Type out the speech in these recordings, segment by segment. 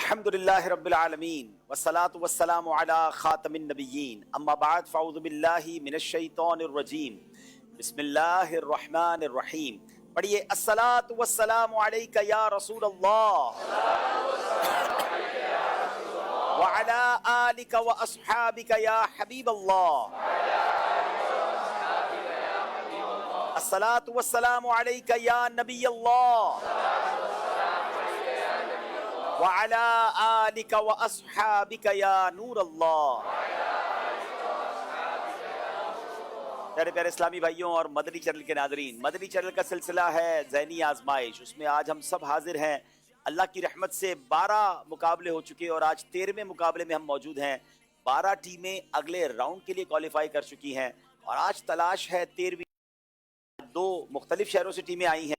الحمدللہ رب العالمین والصلاة والسلام علی خاتم النبیین اما بعد فاعوذ باللہ من الشیطان الرجیم بسم اللہ الرحمن الرحیم. پڑھیے الصلاة والسلام علیک یا رسول اللہ وعلی آلک واصحابک یا حبیب اللہ. الصلاة والسلام علیک یا نبی اللہ وعلى آلك وأصحابك يا نور اللہ. پیارے پیارے اسلامی بھائیوں اور مدنی چینل کے ناظرین، مدنی چینل کا سلسلہ ہے ذہنی آزمائش. اس میں آج ہم سب حاضر ہیں. اللہ کی رحمت سے 12 مقابلے ہو چکے اور آج 13ویں مقابلے میں ہم موجود ہیں. 12 ٹیمیں اگلے راؤنڈ کے لیے کوالیفائی کر چکی ہیں اور آج تلاش ہے 13ویں. 2 مختلف شہروں سے ٹیمیں آئی ہیں.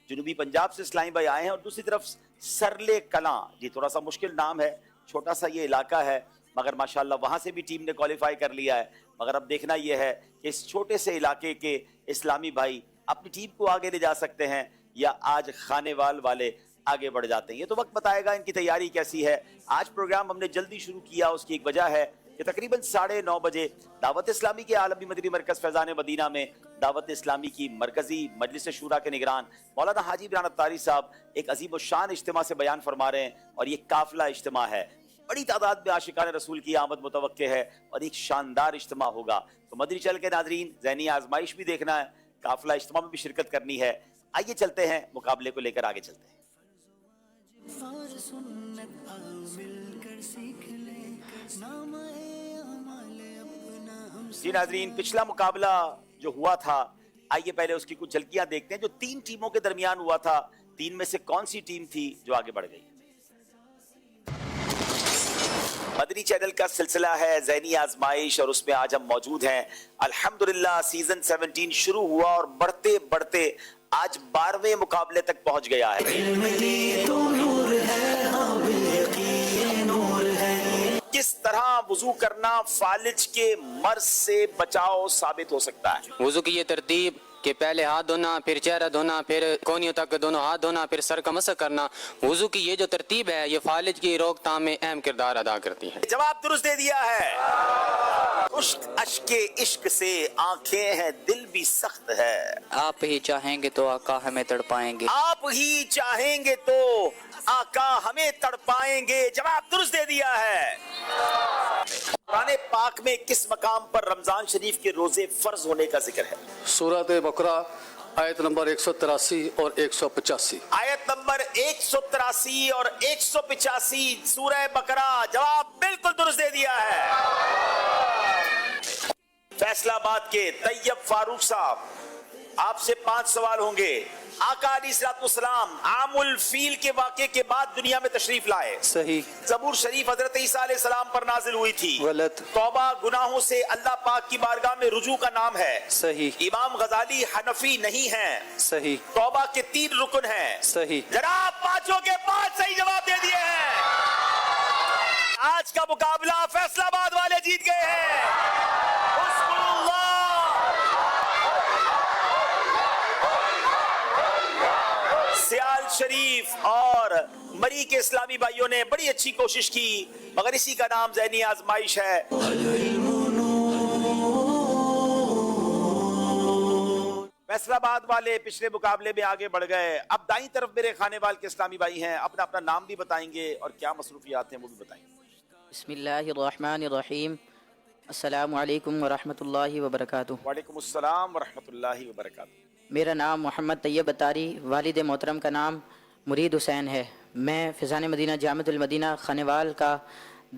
جنوبی پنجاب سے اسلامی بھائی آئے ہیں اور دوسری طرف سرلے کلاں، جی تھوڑا سا مشکل نام ہے، چھوٹا سا یہ علاقہ ہے، مگر ماشاءاللہ وہاں سے بھی ٹیم نے کوالیفائی کر لیا ہے. مگر اب دیکھنا یہ ہے کہ اس چھوٹے سے علاقے کے اسلامی بھائی اپنی ٹیم کو آگے لے جا سکتے ہیں یا آج خانے والے آگے بڑھ جاتے ہیں. یہ تو وقت بتائے گا ان کی تیاری کیسی ہے. آج پروگرام ہم نے جلدی شروع کیا، اس کی ایک وجہ ہے کہ تقریباً 9:30 بجے دعوت اسلامی کے عالمی مدنی مرکز فیضان مدینہ میں دعوت اسلامی کی مرکزی مجلس شورا کے نگران مولانا حاجی عمران اتاری صاحب ایک عظیم الشان اجتماع سے بیان فرما رہے ہیں اور یہ قافلہ اجتماع ہے. بڑی تعداد میں عاشقان رسول کی آمد متوقع ہے اور ایک شاندار اجتماع ہوگا. تو مدنی چینل کے ناظرین، ذہنی آزمائش بھی دیکھنا ہے، قافلہ اجتماع میں بھی شرکت کرنی ہے. آئیے چلتے ہیں، مقابلے کو لے کر آگے چلتے ہیں. جی ناظرین، پچھلا مقابلہ جو ہوا تھا، آئیے پہلے اس کی کچھ جھلکیاں دیکھتے ہیں جو 3 ٹیموں کے درمیان ہوا تھا. 3 میں سے کون سی ٹیم تھی جو آگے بڑھ گئی؟ مدنی چینل کا سلسلہ ہے ذہنی آزمائش اور اس میں آج ہم موجود ہیں. الحمدللہ سیزن 17 شروع ہوا اور بڑھتے بڑھتے آج 12ویں مقابلے تک پہنچ گیا ہے. کس طرح وضو کرنا فالج کے مرض سے بچاؤ ثابت ہو سکتا ہے؟ وضو کی یہ ترتیب کہ پہلے ہاتھ دھونا، پھر چہرہ دھونا، پھر کونیوں تک دونوں ہاتھ دھونا، پھر سر کا مسح کرنا. وضو کی یہ جو ترتیب ہے یہ فالج کی روک تھام میں اہم کردار ادا کرتی ہے. جواب درست دے دیا ہے. اشک عشق سے آنکھیں ہیں، دل بھی سخت ہے. آپ ہی چاہیں گے تو آقا ہمیں تڑپائیں گے. آپ ہی چاہیں گے تو آقا ہمیں تڑپائیں گے. جواب درست دے دیا ہے. قرآن پاک میں کس مقام پر رمضان شریف کے روزے فرض ہونے کا ذکر ہے؟ سورۃ بقرہ آیت نمبر 183 اور 185. آیت نمبر 183 اور 185 سورہ بقرہ. جواب بالکل درست دے دیا ہے. فیصلہ آباد کے طیب فاروق صاحب، آپ سے 5 سوال ہوں گے. آقا علیہ الصلوۃ والسلام عام الفیل کے واقعے کے بعد دنیا میں تشریف لائے. صحیح. زبور شریف حضرت عیسیٰ علیہ السلام پر نازل ہوئی تھی. غلط. توبہ گناہوں سے اللہ پاک کی بارگاہ میں رجوع کا نام ہے. صحیح. امام غزالی حنفی نہیں ہیں. صحیح. توبہ کے 3 رکن ہیں. صحیح. جناب 5 کے 5 صحیح جواب دے دیے ہیں. آج کا مقابلہ فیصلہ آباد والے جیت گئے ہیں. حسن اللہ. سیال شریف اور مری کے اسلامی بھائیوں نے بڑی اچھی کوشش کی مگر اسی کا نام ذہنی آزمائش ہے. فیصل آباد والے پچھلے مقابلے میں آگے بڑھ گئے. اب دائیں طرف میرے خانے وال کے اسلامی بھائی ہیں، اپنا اپنا نام بھی بتائیں گے اور کیا مصروفیات ہیں وہ بھی بتائیں گے. بسم اللہ الرحمن الرحیم. السلام علیکم ورحمۃ اللہ وبرکاتہ. وعلیکم السلام ورحمۃ اللہ وبرکاتہ. میرا نام محمد طیب اتاری، والد محترم کا نام مرید حسین ہے. میں فیضان مدینہ جامعۃ المدینہ خانوال کا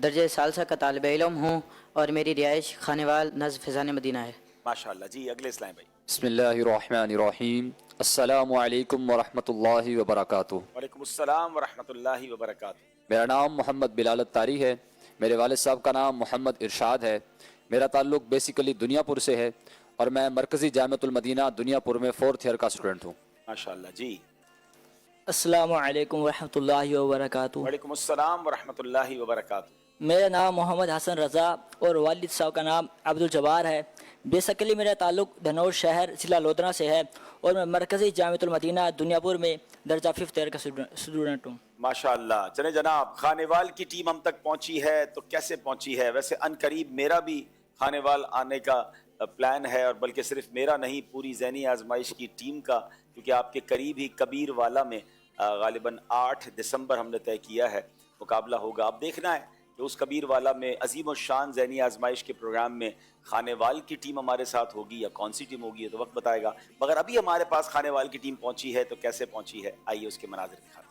درجہ ثالثہ کا طالب علم ہوں اور میری رہائش خانوال نزد فیضان مدینہ ہے. ماشاءاللہ. جی اگلے اسلام بھائی. بسم اللہ الرحمن الرحیم. السلام علیکم ورحمۃ اللہ وبرکاتہ. وعلیکم السلام ورحمۃ اللہ وبرکاتہ. میرا نام محمد بلال اتاری ہے. میرے والد صاحب کا نام محمد ارشاد ہے. میرا تعلق بیسیکلی دنیا پور سے ہے اور میں مرکزی جامعۃ المدینہ دنیا پور میں 4th ایئر کا اسٹوڈنٹ ہوں. ماشاءاللہ. جی السلام علیکم ورحمۃ اللہ وبرکاتہ. وعلیکم السلام ورحمۃ اللہ وبرکاتہ. میرا نام محمد حسن رضا اور والد صاحب کا نام عبد الجبار ہے. بیسیکلی میرا تعلق دھنور شہر ضلع لودھرا سے ہے اور میں مرکزی جامعۃ المدینہ دنیا پور میں درجہ 5th ایئر کا اسٹوڈنٹ ہوں۔ ماشاءاللہ۔ چلیں جناب، خانیوال کی ٹیم ہم تک پہنچی ہے تو کیسے پہنچی ہے؟ ویسے ان قریب میرا بھی خانیوال آنے کا پلان ہے، اور بلکہ صرف میرا نہیں، پوری ذہنی آزمائش کی ٹیم کا، کیونکہ آپ کے قریب ہی کبیر والا میں غالباً 8 دسمبر ہم نے طے کیا ہے مقابلہ ہوگا۔ اب دیکھنا ہے کہ اس کبیر والا میں عظیم الشان ذہنی آزمائش کے پروگرام میں خانیوال کی ٹیم ہمارے ساتھ ہوگی یا کون سی ٹیم ہوگی، یہ تو وقت بتائے گا، مگر ابھی ہمارے پاس خانیوال کی ٹیم پہنچی ہے تو کیسے پہنچی ہے آئیے اس کے مناظر دکھاتے ہیں۔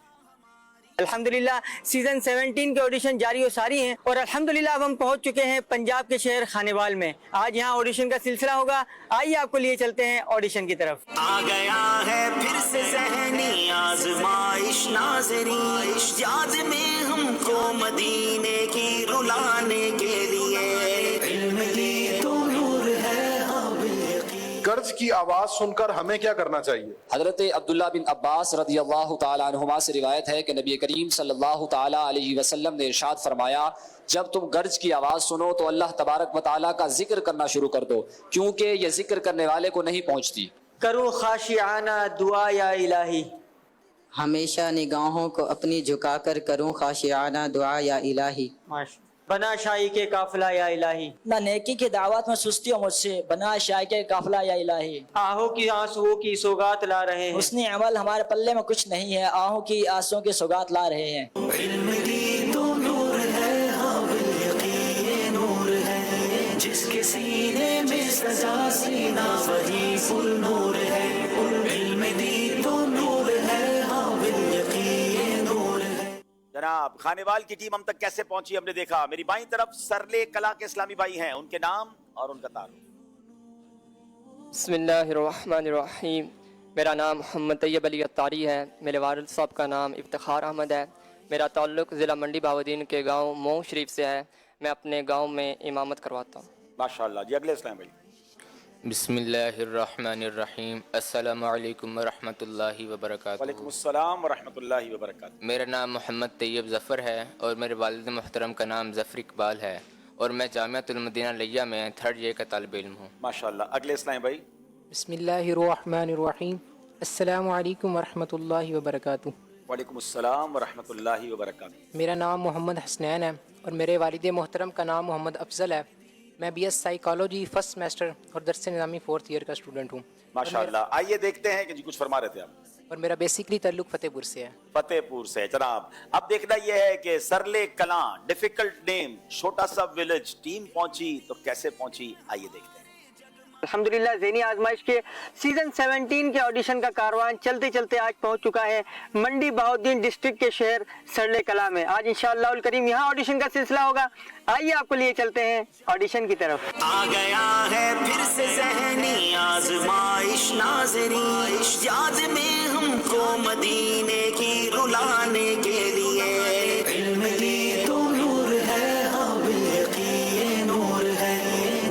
الحمدللہ سیزن 17 کے آڈیشن جاری و ساری ہیں، اور الحمدللہ اب ہم پہنچ چکے ہیں پنجاب کے شہر خانیوال میں۔ آج یہاں آڈیشن کا سلسلہ ہوگا، آئیے آپ کو لیے چلتے ہیں آڈیشن کی طرف۔ آ گیا ہے پھر سے ذہنی آزمائش ناظرین، یاد میں ہم کو مدینے کی رلانے کے لیے، علم دی تو نور ہے گرج کی آواز سن کر ہمیں کیا کرنا چاہیے؟ حضرت عبداللہ بن عباس رضی اللہ تعالیٰ عنہما سے روایت ہے کہ نبی کریم صلی اللہ تعالیٰ علیہ وسلم نے ارشاد فرمایا، جب تم گرج کی آواز سنو تو اللہ تبارک و تعالیٰ کا ذکر کرنا شروع کر دو، کیونکہ یہ ذکر کرنے والے کو نہیں پہنچتی۔ کروں خاشعانہ دعا یا الہی، ہمیشہ نگاہوں کو اپنی جھکا کر کروں خاشعانہ دعا یا الہی۔ بنا شاہی کے قافلہ یا الہی، نہ نیکی کی دعوت میں سستی ہو مجھ سے، بنا شاہ کے قافلہ یا الہی۔ آہوں کی آنسوؤں کی سوگات لا رہے ہیں، حسن عمل ہمارے پلے میں کچھ نہیں ہے، آہوں کی آنسوؤں کی سوگات لا رہے ہیں۔ علم دی تو نور ہے، ہاں بالیقین یہ نور ہے، جس کے سینے میں سجا سینہ وہی فل نور ہے، علم دی تو نور ہے، ہاں بالیقین یہ نور ہے۔ جناب، خانیوال کی ٹیم ہم تک کیسے پہنچی ہم نے دیکھا۔ میری بائیں طرف سرلے کلا کے اسلامی بھائی ہیں، ان کے نام اور ان کا تعلق۔ بسم اللہ الرحمن الرحیم۔ میرا نام محمد طیب علی اتاری ہے، میرے والد صاحب کا نام افتخار احمد ہے۔ میرا تعلق ضلع منڈی بہاؤالدین کے گاؤں مئو شریف سے ہے۔ میں اپنے گاؤں میں امامت کرواتا ہوں۔ ماشاءاللہ جی، اگلے اسلام بھائی۔ بسم اللہ الرحمن الرحیم۔ السلام علیکم ورحمۃ اللہ وبرکاتہ۔ وعلیکم السلام ورحمۃ اللہ وبرکاتہ۔ میرا نام محمد طیب ظفر ہے اور میرے والد محترم کا نام ظفر اقبال ہے، اور میں جامعۃ المدینہ لیہ میں 3rd ایئر کا طالب علم ہوں۔ ماشاءاللہ، اگلے اسلام بھائی۔ بسم اللہ الرحمن الرحیم۔ السلام علیکم ورحمۃ اللہ وبرکاتہ۔ وعلیکم السلام ورحمۃ اللہ وبرکاتہ۔ میرا نام محمد حسنین ہے اور میرے والد محترم کا نام محمد افضل ہے۔ میں B S psychology 1st semester اور درس نظامی 4th ایئر کا اسٹوڈنٹ ہوں۔ ماشاءاللہ، آئیے دیکھتے ہیں کہ جی کچھ فرما رہے تھے آپ۔ اور میرا بیسکلی تعلق فتح پور سے ہے۔ فتح پور سے۔ جناب، اب دیکھنا یہ ہے کہ سرلے کلاں، ڈیفیکلٹ نیم، چھوٹا سا ولیج، ٹیم پہنچی تو کیسے پہنچی آئیے دیکھتے ہیں۔ الحمدللہ ذہنی آزمائش کے سیزن 17 کے آڈیشن کا کاروان چلتے چلتے آج پہنچ چکا ہے منڈی بہاؤالدین ڈسٹرکٹ کے شہر سرلے کلاں میں۔ آج انشاءاللہ الکریم یہاں آڈیشن کا سلسلہ ہوگا، آئیے آپ کو لیے چلتے ہیں آڈیشن کی طرف۔ آ گیا ہے پھر سے ذہنی آزمائش ناظرین، یاد میں ہم کو مدینے کی رلانے کے لیے، علم دی تو نور ہے، ہاں بالیقین یہ نور ہے،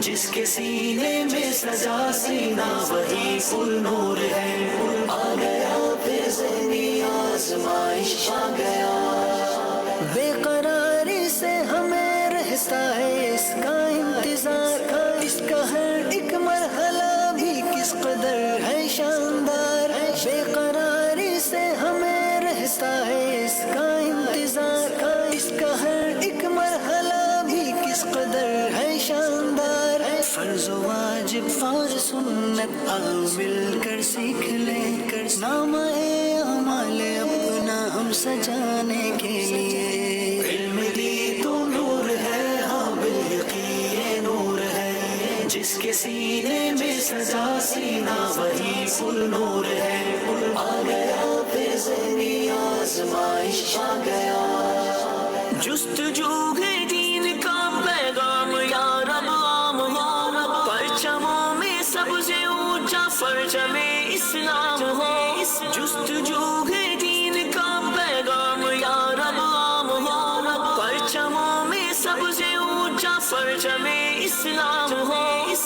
جس کے سینے میں سجا سینہ وہی فل نور ہے، آ گیا پھر ذہنی آزمائش آ گیا، بے قراری سے ہمیں رہتا ہے اس کا انتظار، اس کا ہر ایک مرحلہ بھی کس قدر ہے شاندار، بے قراری سے ہمیں رہتا ہے اس کا انتظار، اس کا ہر ایک مرحلہ بھی کس قدر ہے شاندار، فرض و واجب اور سنت آؤ مل کر سیکھ لیں، نام اعمال اپنا ہم سجانے کے لیے، علم دی تو نور ہے، ہاں بالیقین یہ نور ہے، جس کے سینے میں سجا سینہ وہی فل نور ہے، آ گیا پھر ذہنی آزمائش آ گیا، جستجو ہے دین کا پیغام یا رب عام ہو، پرچموں میں سب سے اونچا پرچم اسلام ہو، جستجو ہے دین کا پیغام یا رب عام ہو، پرچموں میں سب سے اونچا پرچم اسلام ہو،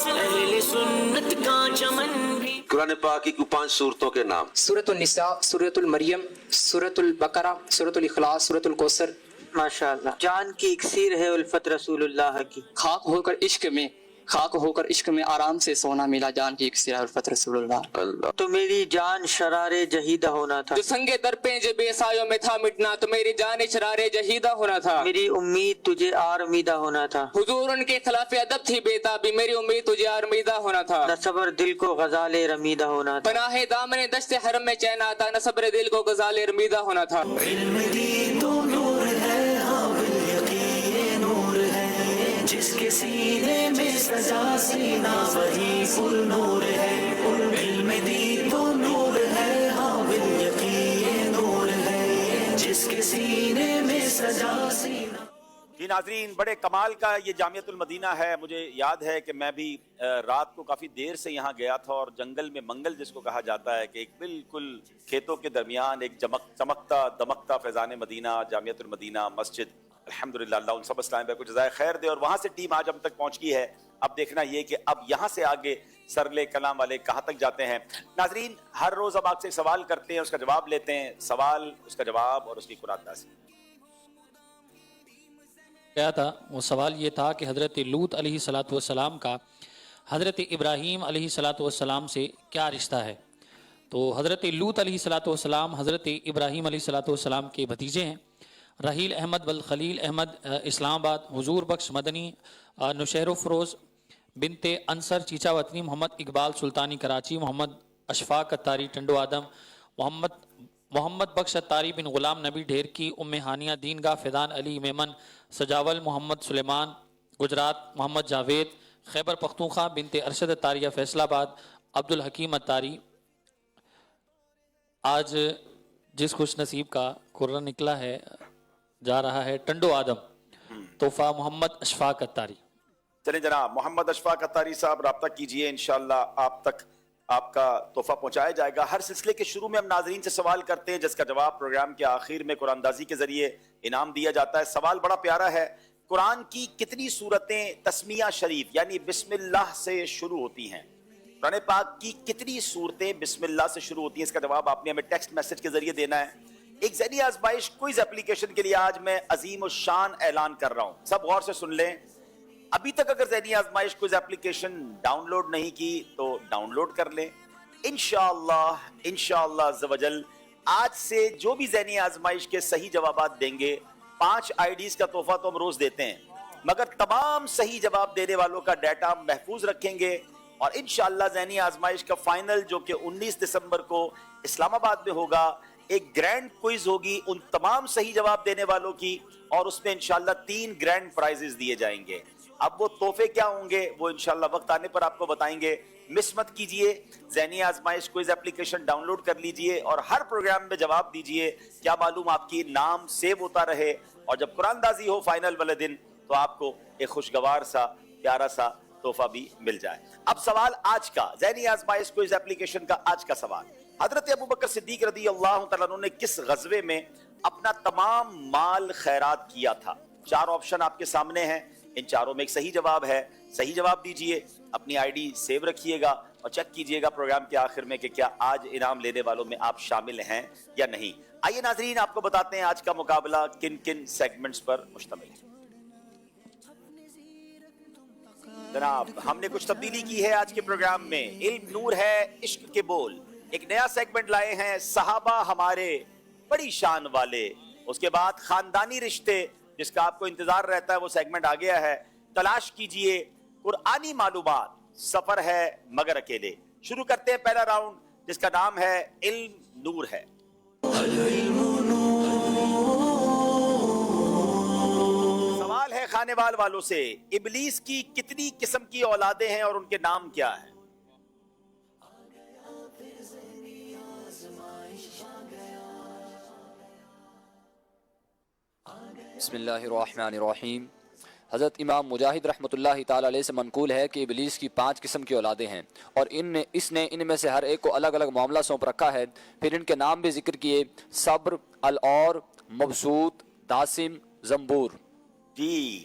اہل سنت کا چمن بھی۔ قرآن پاک کی 5 صورتوں کے نام۔ سورۃ النساء، سورۃ المریم، سورۃ البقرہ، سورۃ الاخلاص، سورۃ الکوثر۔ ماشاءاللہ، جان کی اکسیر ہے الفت رسول اللہ کی، خاک ہو کر عشق میں خاک ہو کر عشق میں آرام سے سونا ملا جان کی اکسرا الفت رسول اللہ. تو میری جان شرار جہیدہ ہونا تھا. جو سنگے در پہ جو بے سایوں میں تھا مٹنا تو میری جان شرار جہیدہ ہونا تھا. میری امید تجھے آرمیدہ ہونا تھا. حضور ان کے خلاف ادب تھی بےتابی میری امید تجھے آرمیدہ ہونا تھا. نہ صبر دل کو غزال رمیدہ ہونا تھا. پناہ دامن دشت حرم میں چین آتا نہ صبر دل کو غزال رمیدہ ہونا تھا. علم دی تو نور ہے ہاں بالیقین نور ہے جس کے سینے میں سجا سینہ وہی پر نور ہے. علم دی تو نور ہے ہاں بالیقین نور ہے جس کے سینے میں سجا سینہ. جی ناظرین، بڑے کمال کا یہ جامعۃ المدینہ ہے. مجھے یاد ہے کہ میں بھی رات کو کافی دیر سے یہاں گیا تھا اور جنگل میں منگل جس کو کہا جاتا ہے کہ ایک بالکل کھیتوں کے درمیان ایک چمکتا دمکتا فیضان مدینہ جامعۃ المدینہ مسجد، الحمدللہ اللہ ان سب اسلام پہ کچھ جزائے خیر دے. اور وہاں سے ٹیم آج ہم تک پہنچ گئی ہے. اب دیکھنا یہ کہ اب یہاں سے آگے سرلے کلام والے کہاں تک جاتے ہیں. ناظرین، ہر روز اب آپ سے سوال کرتے ہیں، اس کا جواب لیتے ہیں. سوال، اس کا جواب اور اس کی قرآن اندازی. کیا تھا وہ سوال؟ یہ تھا کہ حضرت لوط علیہ الصلاۃ والسلام کا حضرت ابراہیم علیہ الصلاۃ والسلام سے کیا رشتہ ہے؟ تو حضرت لوط علیہ الصلاۃ والسلام حضرت ابراہیم علیہ الصلاۃ والسلام کے بھتیجے ہیں. رحیل احمد والخلیل احمد اسلام آباد، حضور بخش مدنی نشیر فروز بنت انصر چیچا وطنی، محمد اقبال سلطانی کراچی، محمد اشفاق اتاری ٹنڈو آدم، محمد بخش اتاری بن غلام نبی ڈھیر کی، ام ہانیہ دین گاہ فیضان علی میمن سجاول، محمد سلیمان گجرات، محمد جاوید خیبر پختونخوا بنت ارشد اتاریہ فیصل آباد، عبد الحکیم اتاری. آج جس خوش نصیب کا قرآن نکلا ہے جا رہا ہے ٹنڈو آدم، تحفہ محمد اشفاق اتاری. چلیں جناب، محمد اشفاق اتاری صاحب رابطہ کیجئے، انشاءاللہ آپ تک آپ کا تحفہ پہنچایا جائے گا. ہر سلسلے کے شروع میں ہم ناظرین سے سوال کرتے ہیں جس کا جواب پروگرام کے آخر میں قرآن اندازی کے ذریعے انعام دیا جاتا ہے. سوال بڑا پیارا ہے، قرآن کی کتنی سورتیں تسمیہ شریف یعنی بسم اللہ سے شروع ہوتی ہیں؟ قرآن پاک کی کتنی سورتیں بسم اللہ سے شروع ہوتی ہیں؟ اس کا جواب آپ نے ہمیں ٹیکسٹ میسج کے ذریعے دینا ہے. ایک ذہنی آزمائش کوئز اپلیکیشن کے لیے آج میں عظیم الشان اعلان کر رہا ہوں، سب غور سے سن لیں. ابھی تک اگر ذہنی آزمائش کوئز اپلیکیشن ڈاؤن لوڈ نہیں کی تو ڈاؤن لوڈ کر لیں. انشاءاللہ عز و جل آج سے جو بھی ذہنی آزمائش کے صحیح جوابات دیں گے 5 آئی-ڈیز کا تحفہ تو ہم روز دیتے ہیں، مگر تمام صحیح جواب دینے والوں کا ڈیٹا ہم محفوظ رکھیں گے. اور انشاءاللہ ذہنی آزمائش کا فائنل جو کہ 19 دسمبر کو اسلام آباد میں ہوگا، ایک گرینڈ کوئز ہوگی ان تمام صحیح جواب دینے والوں کی، اور اس میں انشاءاللہ 3 گرینڈ پرائزز دیے جائیں گے. اب وہ تحفے کیا ہوں گے وہ انشاءاللہ وقت آنے پر آپ کو بتائیں گے. مس مت کیجئے، ذہنی آزمائش کوئز اپلیکیشن ڈاؤن لوڈ کر لیجئے اور ہر پروگرام میں جواب دیجئے. کیا معلوم آپ کی نام سیو ہوتا رہے، اور جب قرآن اندازی ہو فائنل والے دن تو آپ کو ایک خوشگوار سا پیارا سا تحفہ بھی مل جائے. اب سوال آج کا ذہنی آزمائش کوئز اپلیکیشن کا آج کا سوال، حضرت ابوبکر صدیق رضی اللہ تعالیٰ عنہ نے کس غزوے میں اپنا تمام مال خیرات کیا تھا؟ 4 آپشن آپ کے سامنے ہیں، ان چاروں میں ایک صحیح جواب ہے. صحیح جواب دیجئے، اپنی آئی ڈی سیو رکھیے گا اور چیک کیجئے گا پروگرام کے آخر میں کہ کیا آج انعام لینے والوں میں آپ شامل ہیں یا نہیں. آئیے ناظرین آپ کو بتاتے ہیں آج کا مقابلہ کن کن سیگمنٹس پر مشتمل ہے. جناب ہم نے کچھ تبدیلی کی ہے آج کے پروگرام میں. علم نور ہے، عشق کے بول، ایک نیا سیگمنٹ لائے ہیں صحابہ ہمارے بڑی شان والے. اس کے بعد خاندانی رشتے جس کا آپ کو انتظار رہتا ہے وہ سیگمنٹ آ گیا ہے. تلاش کیجئے قرآنی معلومات، سفر ہے مگر اکیلے. شروع کرتے ہیں پہلا راؤنڈ جس کا نام ہے علم نور ہے. سوال ہے خانے وال والوں سے، ابلیس کی کتنی قسم کی اولادیں ہیں اور ان کے نام کیا ہیں؟ بسم اللہ الرحمن الرحیم. حضرت امام مجاہد رحمۃ اللہ تعالی علیہ سے منقول ہے کہ ابلیس کی 5 قسم کی اولادیں ہیں اور اس نے ان میں سے ہر ایک کو الگ الگ معاملہ سونپ رکھا ہے. پھر ان کے نام بھی ذکر کیے، صبر، العور، مبسوط، داسم، زنبور. جی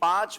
5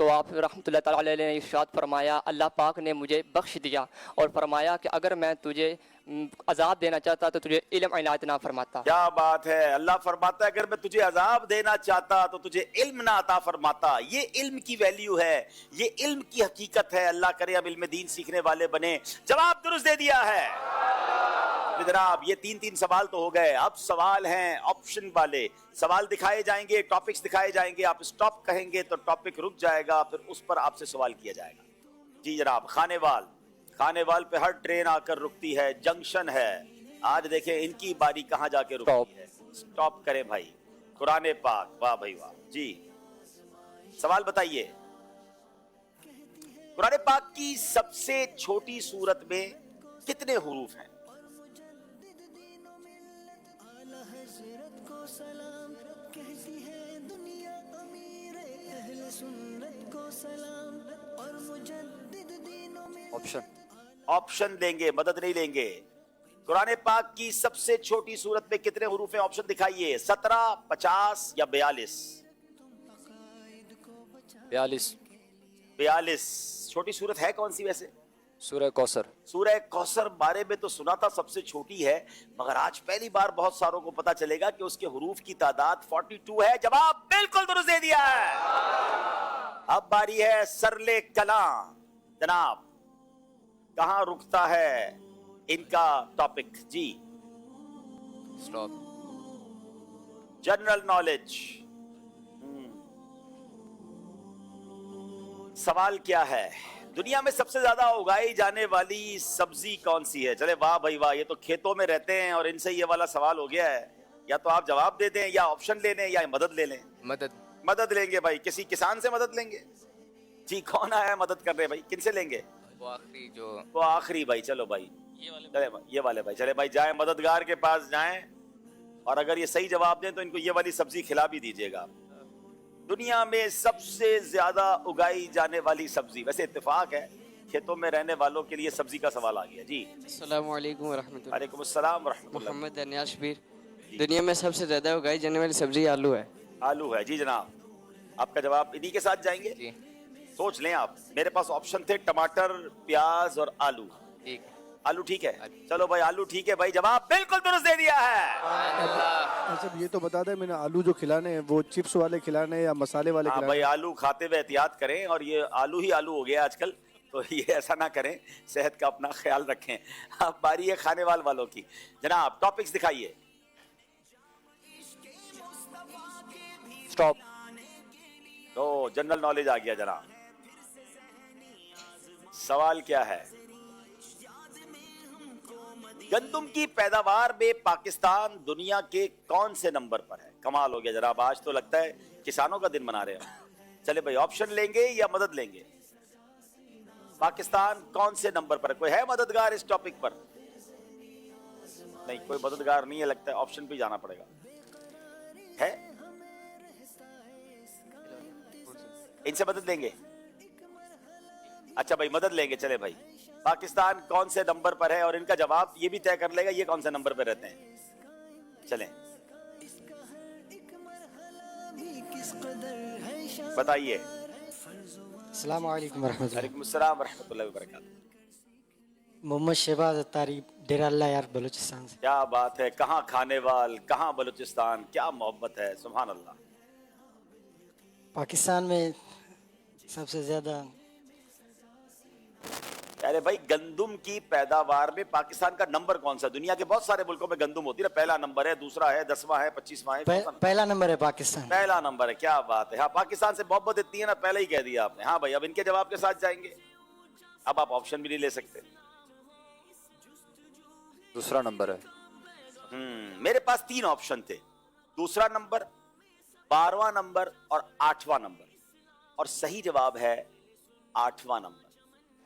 تو آپ رحمۃ اللہ تعالیٰ علیہ نے ارشاد فرمایا اللہ پاک نے مجھے بخش دیا اور فرمایا کہ اگر میں تجھے عذاب دینا چاہتا تو تجھے علم عنایت نہ فرماتا. کیا بات ہے. اللہ فرماتا ہے اگر میں تجھے عذاب دینا چاہتا تو تجھے علم نہ عطا فرماتا. یہ علم کی ویلیو ہے, یہ علم کی حقیقت ہے. اللہ کرے ہم علم دین سیکھنے والے بنے. جواب درست دے دیا ہے جناب. یہ تین سوال تو ہو گئے. اب سوال ہیں آپشن والے. سوال دکھائے جائیں گے, ٹاپکس دکھائے جائیں گے, آپ سٹاپ کہیں گے تو ٹاپک رک جائے گا, پھر اس پر آپ سے سوال کیا جائے گا. جی جناب. کھانے وال پہ ہر ٹرین آ کر رکتی ہے, جنکشن ہے. آج دیکھیں ان کی باری کہاں جا کے رکتی ہے. سٹاپ کریں بھائی. قرآن پاک. واہ بھائی واہ. جی سوال بتائیے. قرآن پاک کی سب سے چھوٹی سورت میں کتنے حروف ہیں؟ آپشن لیں گے, مدد نہیں لیں گے. قرآن پاک کی سب سے چھوٹی سورت میں کتنے حروف ہیں؟ آپشن دکھائیے. 17, 50 یا 42. 42. چھوٹی سورت ہے کون سی ویسے؟ سورہ کوثر. سورہ کوثر بارے میں تو سنا تھا سب سے چھوٹی ہے, مگر آج پہلی بار بہت ساروں کو پتا چلے گا کہ اس کے حروف کی تعداد 42 ہے. جواب بالکل درست دے دیا ہے. اب باری ہے سرلے کلاں. جناب کہاں رکتا ہے ان کا ٹاپک؟ جی سٹاپ. General knowledge. سوال کیا ہے؟ دنیا میں سب سے زیادہ اگائی جانے والی سبزی کون سی ہے؟ چلے واہ بھائی واہ, یہ تو کھیتوں میں رہتے ہیں اور ان سے یہ والا سوال ہو گیا ہے. یا تو آپ جواب دے دیں, یا آپشن لے لیں, یا مدد لے لیں. مدد لیں گے بھائی. کسی کسان سے مدد لیں گے. جی کون آیا ہے مدد کر رہے بھائی؟ کن سے لیں گے؟ وہ آخری بھائی. چلو بھائی یہ والے بھائی. چلے بھائی جائیں مددگار کے پاس جائیں, اور اگر یہ صحیح جواب دیں تو ان کو یہ والی سبزی کھلا بھی دیجیے گا. دنیا میں سب سے زیادہ اگائی جانے والی سبزی, ویسے اتفاق ہے کھیتوں میں رہنے والوں کے لیے سبزی کا سوال آ گیا. جی السلام علیکم ورحمۃ اللہ. وعلیکم السلام ورحمۃ اللہ. محمد انیاز شبیر. دنیا میں سب سے زیادہ اگائی جانے والی سبزی آلو ہے. آلو ہے. جی جناب آپ کا جواب انہی کے ساتھ جائیں گے؟ جی سوچ لیں آپ. میرے پاس آپشن تھے ٹماٹر, پیاز اور آلو. ٹھیک. آلو ٹھیک ہے. چلو بھائی آلو ٹھیک ہے بھائی. جواب بالکل درست دے دیا ہے. اچھا یہ تو بتا دیں میں نے آلو جو کھلانے ہیں وہ چپس والے کھلانے ہیں یا مسالے والے کھلانے ہیں؟ بھائی آلو کھاتے ہوئے احتیاط کریں, اور یہ آلو ہی آلو ہو گیا آج کل, تو یہ ایسا نہ کریں, صحت کا اپنا خیال رکھیں. اب باری ہے کھانے والوں کی. جناب ٹاپکس دکھائیے. سٹاپ. تو جنرل نالج آ گیا جناب. سوال کیا ہے؟ گندم کی پیداوار میں پاکستان دنیا کے کون سے نمبر پر ہے؟ کمال ہو گیا جناب, آج تو لگتا ہے کسانوں کا دن منا رہے ہیں. چلے بھائی آپشن لیں گے یا مدد لیں گے؟ پاکستان کون سے نمبر پر ہے؟ کوئی ہے مددگار اس ٹاپک پر؟ نہیں کوئی مددگار نہیں ہے, لگتا ہے آپشن پہ جانا پڑے گا. ہے ان سے مدد لیں گے؟ اچھا بھائی مدد لیں گے. چلے بھائی پاکستان کون سے نمبر پر ہے, اور ان کا جواب یہ بھی طے کر لے گا یہ کون سے نمبر پہ رہتے ہیں. چلیں بتائیے. السلام علیکم ورحمۃ اللہ. وعلیکم السلام ورحمۃ اللہ وبرکاتہ. محمد شہباز اتاری, ڈیرہ اللہ یار, بلوچستان سے. کیا بات ہے. کہاں کھانے وال, کہاں بلوچستان, کیا محبت ہے, سبحان اللہ. پاکستان میں سب سے زیادہ ارے بھائی گندم کی پیداوار میں پاکستان کا نمبر کون سا؟ دنیا کے بہت سارے ملکوں میں گندم ہوتی ہے, پہلا نمبر ہے, دوسرا ہے, 10واں ہے, 25واں ہے. پہلا نمبر ہے پاکستان. پہلا نمبر ہے. کیا بات ہے. ہاں پاکستان سے محبت اتنی ہے نا, پہلے ہی کہہ دیا آپ نے. ہاں بھائی اب ان کے جواب کے ساتھ جائیں گے. اب آپ آپشن بھی نہیں لے سکتے. دوسرا نمبر ہے. میرے پاس 3 آپشن تھے. دوسرا نمبر, 12واں نمبر اور 8واں نمبر, اور صحیح جواب ہے 8واں نمبر.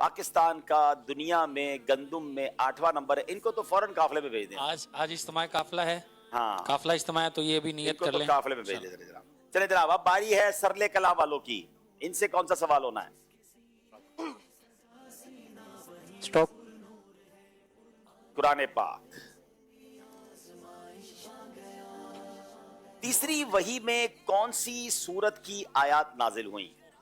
پاکستان کا دنیا میں گندم میں 8واں نمبر ہے. ان کو تو فوراً قافلے میں بھیج دیں. آج اجتماع قافلہ ہے. ہاں قافلہ اجتماع ہے, تو یہ بھی نیت کر لیں. قافلے میں بھیج دیں جناب. چلیں جناب اب باری ہے سرلے کلاں والوں کی. ان سے کون سا سوال ہونا ہے؟ سٹاپ. قرآن پاک. تیسری وحی میں کون سی سورت کی آیات نازل ہوئیں؟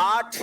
8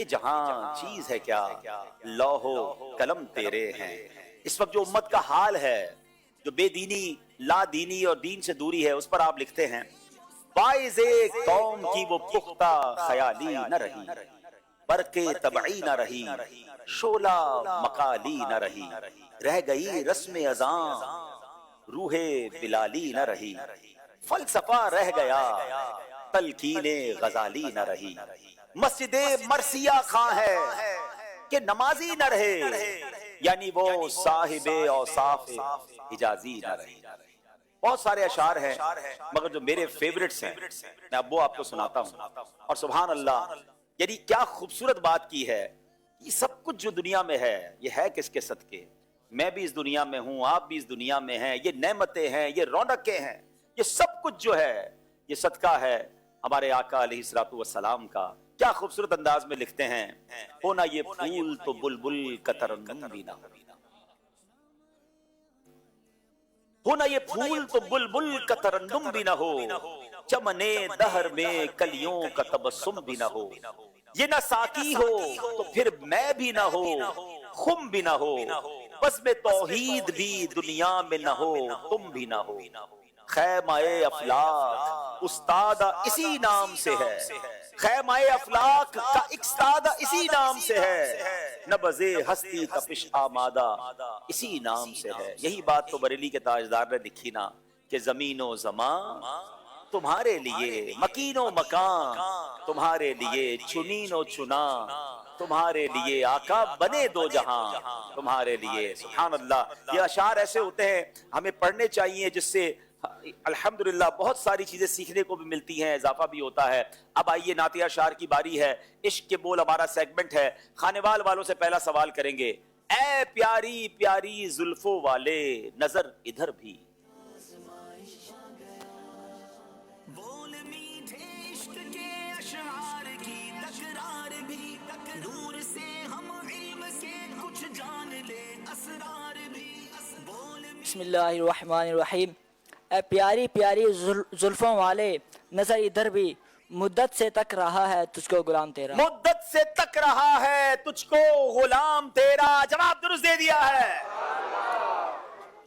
یہ جہاں چیز ہے کیا لوح و قلم تیرے ہیں. اس وقت جو امت کا حال ہے، جو بے دینی، لا دینی اور دین سے دوری ہے، اس پر آپ لکھتے ہیں باعث قوم کی وہ پختہ خیالی نہ رہی، برق طبعی نہ رہی، شعلہ مقالی نہ رہی، رہ گئی رسم اذان روح بلالی نہ رہی، فلسفہ رہ گیا تلقین غزالی نہ رہی، مسجد مرثیہ خواں ہے کہ نمازی نہ رہے، یعنی وہ صاحب اوصاف حجازی نہ رہے. بہت سارے اشعار ہیں مگر جو میرے فیورٹس ہیں میں اب وہ آپ کو سناتا ہوں. اور سبحان اللہ، یعنی کیا خوبصورت بات کی ہے. یہ سب کچھ جو دنیا میں ہے یہ ہے کس کے صدقے؟ میں بھی اس دنیا میں ہوں، آپ بھی اس دنیا میں ہیں. یہ نعمتیں ہیں، یہ رونقیں ہیں، یہ سب کچھ جو ہے یہ صدقہ ہے ہمارے آقا علیہ الصلوۃ والسلام کا. کیا خوبصورت انداز میں لکھتے ہیں، ہونا یہ پھول تو بلبل کا ترنم بھی نہ ہو، ہونا یہ پھول تو بلبل کا ترنم بھی نہ ہو، چمنے دہر میں کلیوں کا تبسم بھی نہ ہو. یہ نہ ساقی ہو تو پھر میں بھی نہ ہو، خم بھی نہ ہو، بس میں توحید بھی دنیا میں نہ ہو، تم بھی نہ ہو. خیمہ افلاک استادہ اسی نام سے ہے، خیمہ افلاک کا استادہ اسی نام سے ہے، نبض ہستی تپش آمادہ اسی نام سے ہے. یہی بات تو بریلی کے تاجدار نے لکھی نا کہ زمین و زمان تمہارے لیے، مکین و مکان تمہارے لیے، چنین و چنا تمہارے لیے، آقا بنے دو جہاں تمہارے لیے. سبحان اللہ، یہ اشعار ایسے ہوتے ہیں ہمیں پڑھنے چاہیے جس سے الحمدللہ بہت ساری چیزیں سیکھنے کو بھی ملتی ہیں، اضافہ بھی ہوتا ہے. اب آئیے نعتیہ اشعار کی باری ہے. عشق کے بول ہمارا سیگمنٹ ہے. خانوال والوں سے پہلا سوال کریں گے. اے پیاری پیاری زلفوں والے نظر ادھر بھی، بول میٹھے عشق کے اشعار کی تکرار بھی، نور سے ہم علم سے کچھ جان لے اسرار بھی. بسم اللہ الرحمن الرحیم. اے پیاری پیاری زلفوں والے نظر ادھر بھی، مدت سے تک رہا ہے تجھ کو غلام تیرا، مدت سے تک رہا ہے تجھ کو غلام تیرا. جواب درست دے دیا ہے.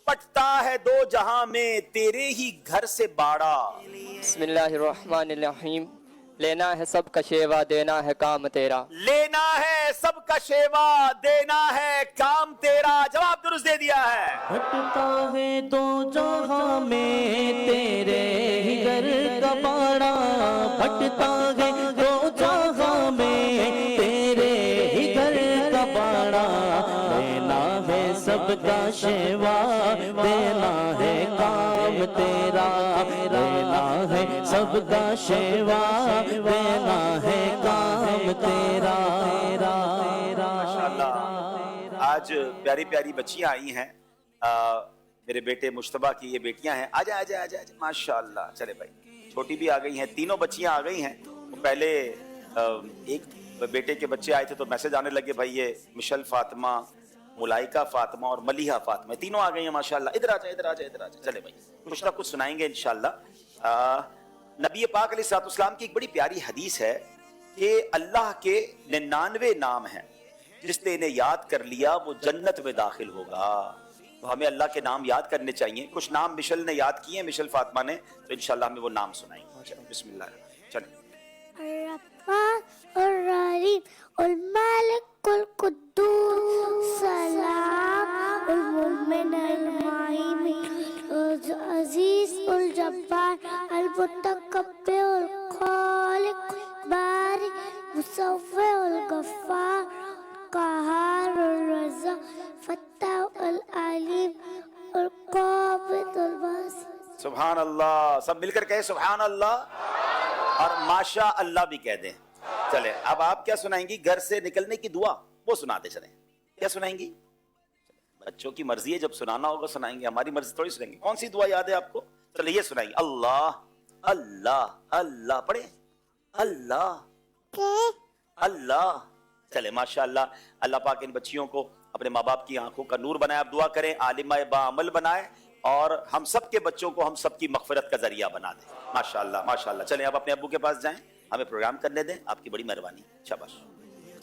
پٹتا ہے دو جہاں میں تیرے ہی گھر سے باڑا. بسم اللہ الرحمن الرحیم. لینا ہے سب کا شیوا، دینا ہے کام تیرا، لینا ہے سب کا شیوا، دینا ہے کام تیرا. جواب درست دے دیا ہے. پھٹتا ہے دو جہاں میں تیرے ہی گھر کا باڑا، پھٹتا ہے دو جہاں میں تیرے ہی گھر کا باڑا. لینا ہے سب کا شیوا، دینا ہے کام تیرا، لینا ہے سب کا شیوا، دینا ہے کام تیرا. ماشاءاللہ آج پیاری پیاری بچیاں آئی ہیں. میرے بیٹے مشتبہ کی یہ بیٹیاں ہیں. آجا آجا آجا آجا ماشاءاللہ. چلے بھائی، چھوٹی بھی آ گئی ہیں، تینوں بچیاں آ گئی ہیں. پہلے ایک بیٹے کے بچے آئے تھے تو میسج آنے لگے بھائی یہ مشل فاطمہ، ملائکہ فاطمہ اور ملیحہ فاطمہ تینوں آ گئی ہیں ماشاءاللہ. ادھر آجا ادھر آجا ادھر آجا. چلے بھائی کچھ نہ کچھ سنائیں گے انشاءاللہ. نبی پاک علیہ الصلوۃ والسلام کی ایک بڑی پیاری حدیث ہے کہ اللہ کے 99 نام ہیں، جس نے انہیں یاد کر لیا وہ جنت میں داخل ہوگا. تو ہمیں اللہ کے نام یاد کرنے چاہیے. کچھ نام مشل نے یاد کیے ہیں، مشل فاطمہ نے، تو انشاءاللہ ہمیں وہ نام سنائیں گے. بسم اللہ. چلیں. الرحمن الرحیم المالک القدوس السلام المؤمن المهيمن العزيز الجبار المتكبر الخالق البارئ المصور الغفار القهار الرزاق الفتاح العليم القابض الباسط. سبحان اللہ. سب مل کر کہے سبحان اللہ اور ماشاء اللہ بھی کہہ دیں. چلے اب آپ کیا سنائیں گی؟ گھر سے نکلنے کی دعا وہ سناتے چلیں. کیا سنائیں گی؟ بچوں کی مرضی ہے، جب سنانا ہوگا سنائیں گے، ہماری مرضی تھوڑی سنائیں گے. کون سی دعا یاد ہے آپ کو؟ چلے یہ سنائیں گے. اللہ اللہ اللہ پڑھیں. اللہ اللہ. چلے ماشاءاللہ. اللہ پاک ان بچیوں کو اپنے ماں باپ کی آنکھوں کا نور بنائے. آپ دعا کریں عالمہ باعمل بنائے اور ہم سب کے بچوں کو ہم سب کی مغفرت کا ذریعہ بنا دیں. ماشاءاللہ ماشاءاللہ. چلیں آپ اپنے ابو کے پاس جائیں، ہمیں پروگرام کرنے دیں. آپ کی بڑی مہربانی. شاباش.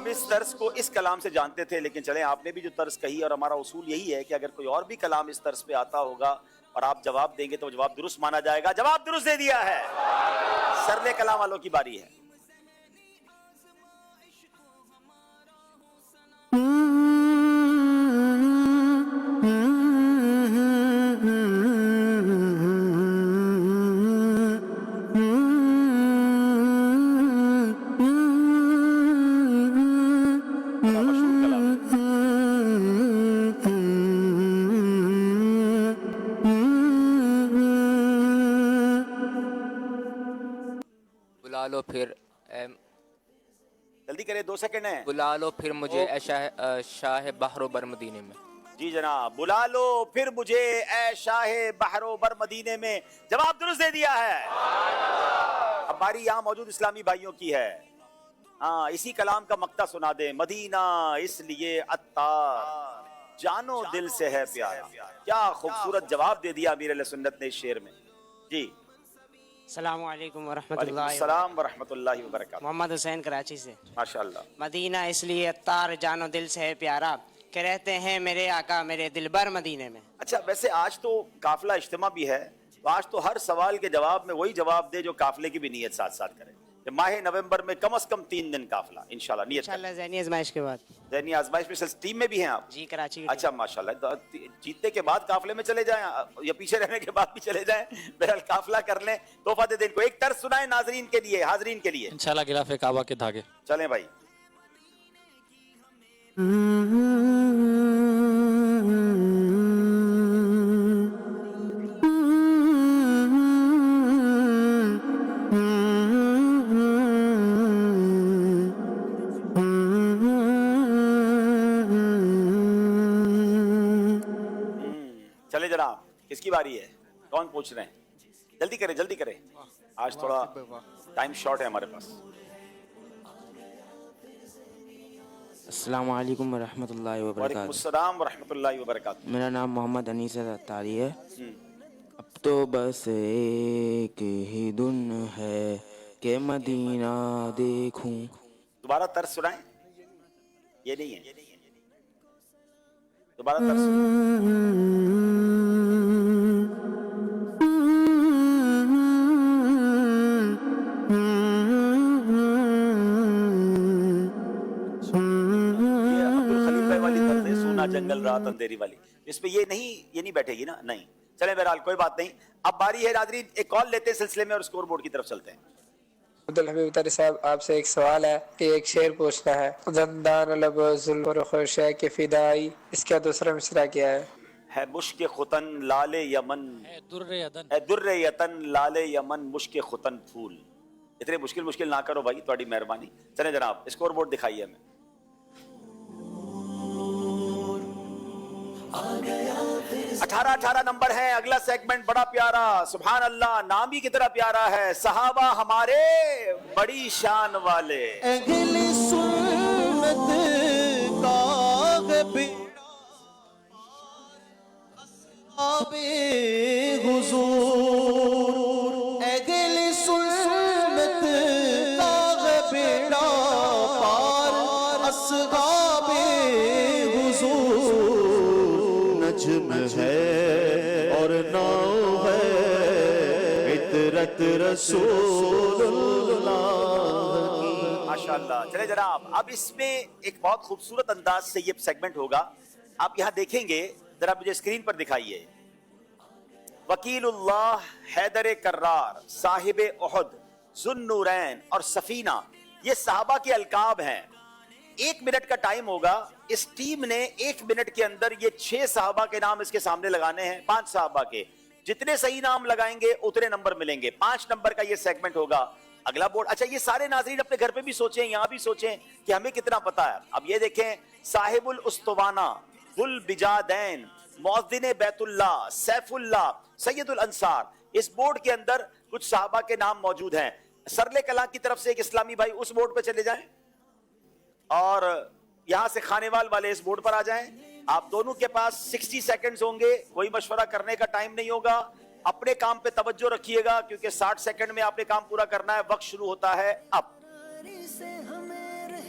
ہم اس طرز کو اس کلام سے جانتے تھے، لیکن چلیں آپ نے بھی جو طرز کہی اور ہمارا اصول یہی ہے کہ اگر کوئی اور بھی کلام اس طرز پہ آتا ہوگا اور آپ جواب دیں گے تو جواب درست مانا جائے گا. جواب درست دے دیا ہے. سرلے کلام والوں کی باری ہے. بلا لو پھر جلدی کرے 2 سیکنڈ ہیں. بلا لو پھر مجھے اے شاہ بحر و بر مدینے میں. جی جناب. بلا لو پھر مجھے اے شاہ بحر و بر مدینے میں. جواب درست دے دیا ہے. اب باری یہاں موجود اسلامی بھائیوں کی ہے. ہاں اسی کلام کا مقطع سنا دیں. مدینہ اس لیے عطار جانو دل سے ہے پیارا. کیا خوبصورت جواب دے دیا امیر اہل سنت نے اس شعر میں. جی السلام علیکم ورحمۃ وعلیکم اللہ. السلام ورحمۃ اللہ وبرکاتہ. محمد حسین کراچی سے. ماشاءاللہ. مدینہ اس لیے عطار جانو دل سے ہے پیارا کہ رہتے ہیں میرے آقا میرے دلبر مدینے میں. اچھا ویسے آج تو قافلہ اجتماع بھی ہے، تو آج تو ہر سوال کے جواب میں وہی جواب دے جو قافلے کی بھی نیت ساتھ ساتھ کرے. کہ ماہ نومبر میں کم از کم 3 دن قافلہ انشاءاللہ نیت کریں. انشاءاللہ ذہنی آزمائش کے بعد. ذہنی آزمائش میں ٹیم میں بھی ہیں آپ؟ جی کراچی. اچھا ماشاءاللہ. جیتنے کے بعد قافلے میں چلے جائیں یا پیچھے رہنے کے بعد بھی چلے جائیں، بہرحال قافلہ کر لیں. تحفہ دے دیں ان کو. ایک طرز سنائیں ناظرین کے لیے، حاضرین کے لیے. انشاءاللہ غلاف کعبہ کے دھاگے. چلیں بھائی. چلے جناب کس کی باری ہے؟ کون پوچھ رہے ہیں؟ جلدی کریں جلدی کریں، آج تھوڑا ٹائم شارٹ ہے ہمارے پاس. السلام علیکم ورحمۃ اللہ وعلیکم وبرکاتہ. السلام ورحمۃ اللہ وبرکاتہ. میرا نام محمد انیس اتاری ہے. اب تو بس ایک ہی دن ہے کہ مدینہ دیکھوں. دوبارہ طرز سنائیں. یہ نہیں ہے، دوبارہ طرز. جنگل رات اندھیری والی اس پہ یہ نہیں بیٹھے گی نا. نہیں چلیں بہرحال کوئی بات نہیں. اب باری ہے ناظرین ایک کال لیتے ہیں سلسلے میں اور اسکور بورڈ کی طرف چلتے ہیں. عبدالحبیب تاری صاحب آپ سے ایک سوال ہے کہ ایک شعر پوچھنا ہے. زندان لب زلف خوشے کے فدائی، اس کا دوسرا مصرع کیا ہے؟ مشک ختن لال یمن در یتن لال یمن مشک ختن پھول. اتنے مشکل نہ کرو بھائی، تھوڑی مہربانی. چلیں جناب اسکور بورڈ دکھائیے ہمیں. 18 نمبر ہے. اگلا سیگمنٹ بڑا پیارا، سبحان اللہ، نام ہی کتنا پیارا ہے. صحابہ ہمارے بڑی شان والے. اہل سنت کا اصحاب حضور، اہل سنت کا بیڑا پار اصحاب حضور. نجم ہے اور ناؤ ہے عطرت رسول اللہ کی. ماشاءاللہ. چلے جناب اب اس میں ایک بہت خوبصورت انداز سے یہ سیگمنٹ ہوگا. آپ یہاں دیکھیں گے، ذرا مجھے اسکرین پر دکھائیے. وکیل اللہ، حیدر کرار، صاحب احد، ذو النورین اور سفینہ، یہ صحابہ کے القاب ہیں. 1 منٹ کا ٹائم ہوگا. اس ٹیم نے 1 منٹ کے اندر یہ 6 صحابہ کے نام اس کے سامنے لگانے ہیں. 5 صحابہ کے جتنے صحیح نام لگائیں گے اتنے نمبر ملیں گے. 5 نمبر کا یہ سیگمنٹ ہوگا. اگلا بورڈ. اچھا یہ سارے ناظرین اپنے گھر پہ بھی سوچیں، یہاں بھی سوچیں کہ ہمیں کتنا پتا ہے. اب یہ دیکھیں، صاحب الاسطوانہ، ذو البجادین، مؤذن بیت اللہ، سیف اللہ، سید الانصار. اس بورڈ کے اندر کچھ صحابہ کے نام موجود ہیں. سرلے کلاں کی طرف سے ایک اسلامی بھائی اس بورڈ پہ چلے جائیں اور یہاں سے خانیوال والے اس بورڈ پر آ جائیں. آپ دونوں کے پاس 60 سیکنڈز ہوں گے. کوئی مشورہ کرنے کا ٹائم نہیں ہوگا. اپنے کام پہ توجہ رکھیے گا کیونکہ 60 سیکنڈ میں آپ نے کام پورا کرنا ہے. وقت شروع ہوتا ہے اب.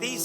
30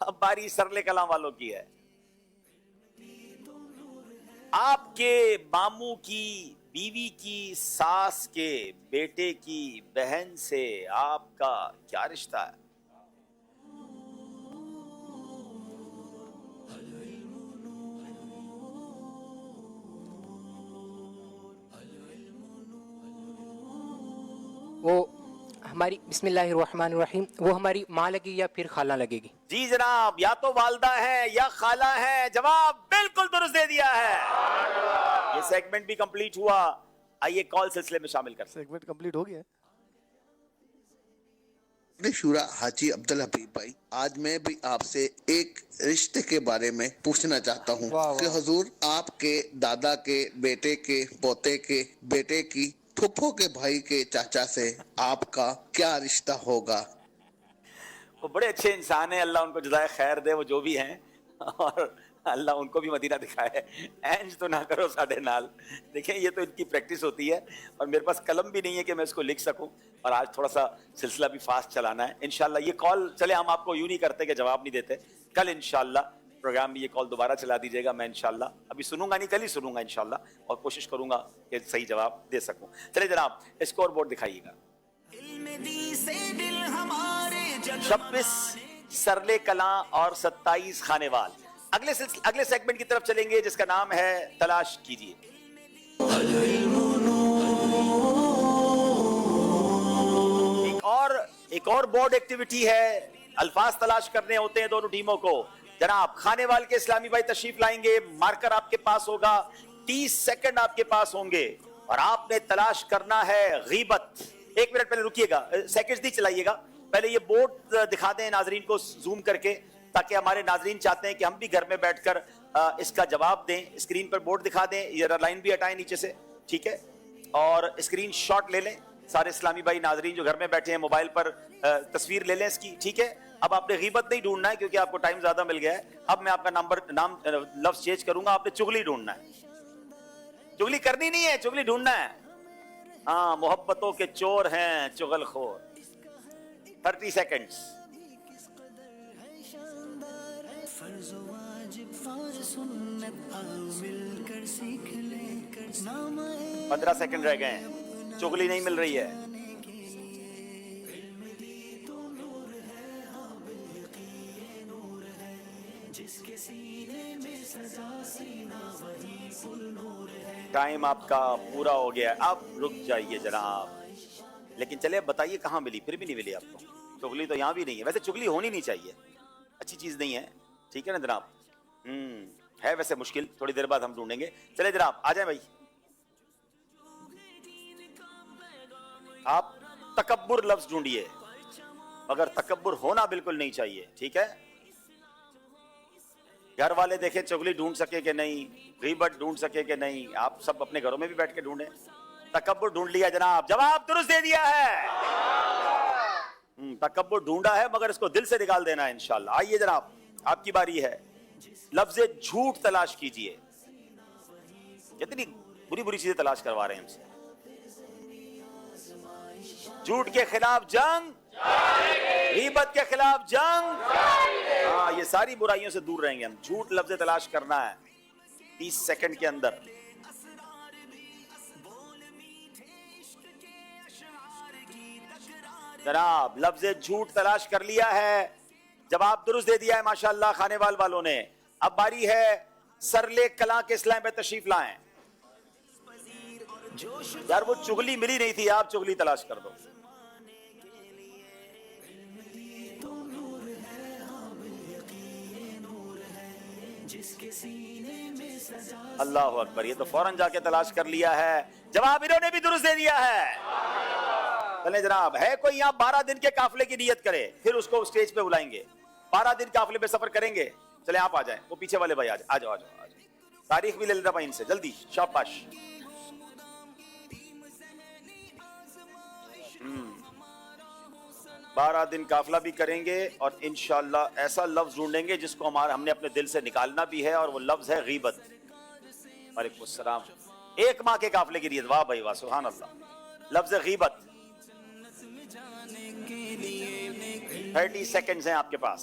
اب باری سرلے کلام والوں کی ہے. آپ کے ماموں کی بیوی کی ساس کے بیٹے کی بہن سے آپ کا کیا رشتہ ہے؟ وہ ہماری بسم اللہ الرحمن الرحیم وہ ہماری ماں لگے یا پھر خالہ لگے گی؟ جی جناب، یا تو والدہ ہے یا خالہ ہے. جواب بالکل درست دے دیا ہے. یہ سیگمنٹ بھی کمپلیٹ ہوا. آئیے کال سلسلے میں شامل کر. سیگمنٹ کمپلیٹ ہو گیا. شورا حاجی عبدالحبیب بھائی، آج میں بھی آپ سے ایک رشتے کے بارے میں پوچھنا چاہتا ہوں کہ حضور آپ کے دادا کے بیٹے کے پوتے کے بیٹے کی پھپھو کے بھائی کے چاچا سے آپ کا کیا رشتہ ہوگا؟ وہ بڑے اچھے انسان ہیں، اللہ ان کو جزائے خیر دے، وہ جو بھی ہیں، اور اللہ ان کو بھی مدینہ دکھائے. اینج تو نہ کرو ساڑھے نال. دیکھیں یہ تو ان کی پریکٹس ہوتی ہے، اور میرے پاس قلم بھی نہیں ہے کہ میں اس کو لکھ سکوں، اور آج تھوڑا سا سلسلہ بھی فاسٹ چلانا ہے. انشاءاللہ یہ کال چلے، ہم آپ کو یوں نہیں کرتے کہ جواب نہیں دیتے. کل انشاءاللہ پروگرام میں یہ کال دوبارہ چلا دیجیے گا. میں انشاءاللہ ابھی سنوں گا نہیں، کل ہی سنوں گا انشاءاللہ، اور کوشش کروں گا کہ صحیح جواب دے سکوں. چلے جناب اسکور بورڈ دکھائیے گا. 26 سرلے کلاں اور 27 خانے وال. اگلے سیگمنٹ کی طرف چلیں گے جس کا نام ہے تلاش کیجئے. ایک اور بورڈ ایکٹیویٹی ہے، الفاظ تلاش کرنے ہوتے ہیں دونوں ٹیموں کو. جناب خانے وال کے اسلامی بھائی تشریف لائیں گے. مارکر آپ کے پاس ہوگا، 30 سیکنڈ آپ کے پاس ہوں گے، اور آپ نے تلاش کرنا ہے غیبت. 1 منٹ پہلے رکیے گا، سیکنڈز نہیں چلائیے گا. پہلے یہ بورڈ دکھا دیں ناظرین کو زوم کر کے، تاکہ ہمارے ناظرین چاہتے ہیں کہ ہم بھی گھر میں بیٹھ کر اس کا جواب دیں. اسکرین پر بورڈ دکھا دیں، یہ لائن بھی ہٹائیں نیچے سے، ٹھیک ہے، اور اسکرین شاٹ لے لیں. سارے اسلامی بھائی ناظرین جو گھر میں بیٹھے ہیں موبائل پر تصویر لے لیں اس کی، ٹھیک ہے. اب آپ نے غیبت نہیں ڈھونڈنا ہے کیونکہ آپ کو ٹائم زیادہ مل گیا ہے. اب میں آپ کا نام لفظ چینج کروں گا. آپ نے چغلی ڈھونڈنا ہے. چغلی کرنی نہیں ہے، چغلی ڈھونڈنا ہے. ہاں، محبتوں کے چور ہیں چغل خور. 30 سیکنڈز. فرض واجب فار سنت آؤ مل کر سیکھ لیں. 15 سیکنڈ رہ گئے ہیں. چغلی نہیں مل رہی ہے. ٹائم آپ کا پورا ہو گیا. اب رک جائیے جناب. لیکن چلے بتائیے کہاں ملی؟ پھر بھی نہیں ملی آپ کو. چغلی تو یہاں بھی نہیں ہے. ویسے چغلی ہونی نہیں چاہیے، اچھی چیز نہیں ہے، ٹھیک ہے نا جناب. ہے ویسے مشکل، تھوڑی دیر بعد ہم ڈھونڈیں گے. چلے جناب آ جائیں بھائی. آپ تکبر لفظ ڈھونڈیے، مگر تکبر ہونا بالکل نہیں چاہیے، ٹھیک ہے. گھر والے دیکھیں چغلی ڈھونڈ سکے کہ نہیں، غیبت ڈھونڈ سکے کہ نہیں. آپ سب اپنے گھروں میں بھی بیٹھ کے ڈھونڈیں. تکبر ڈھونڈ لیا جناب، جواب درست دے دیا ہے. تکبر ڈھونڈا ہے مگر اس کو دل سے نکال دینا ہے انشاءاللہ. آئیے جناب آپ کی باری ہے. لفظ جھوٹ تلاش کیجئے. کتنی بری بری چیزیں تلاش کروا رہے ہیں ہم سے. جھوٹ کے خلاف جنگ، غیبت کے خلاف جنگ. ہاں، یہ ساری برائیوں سے دور رہیں گے ہم. جھوٹ لفظ تلاش کرنا ہے 30 سیکنڈ کے اندر. جناب لفظ جھوٹ تلاش کر لیا ہے، جواب درست دے دیا ہے ماشاءاللہ خانے وال والوں نے. اب باری ہے سرلے کلاں کے اسلام پہ تشریف لائیں. یار وہ چغلی ملی نہیں تھی، آپ چغلی تلاش کر دو. اللہ اکبر، یہ تو فوراً جا کے تلاش کر لیا ہے. جواب انہوں نے بھی درست دے دیا ہے. چلیں جناب، ہے کوئی یہاں 12 دن کے قافلے کی نیت کرے، پھر اس کو اسٹیج پہ بلائیں گے. 12 دن قافلے پہ سفر کریں گے. چلیں آپ آ جائیں. وہ پیچھے والے بھائی آ جاؤ. تاریخ بھی لے لیتا بھائی ان سے جلدی. شاباش. 12 دن قافلہ بھی کریں گے، اور انشاءاللہ ایسا لفظ ڈھونڈیں گے جس کو ہم نے اپنے دل سے نکالنا بھی ہے، اور وہ لفظ ہے غیبت. وعلیکم السلام. 1 ماہ کے قافلے کی نیت. واہ بھائی واہ، سبحان اللہ. لفظ غیبت. 30 سیکنڈز ہیں آپ کے پاس.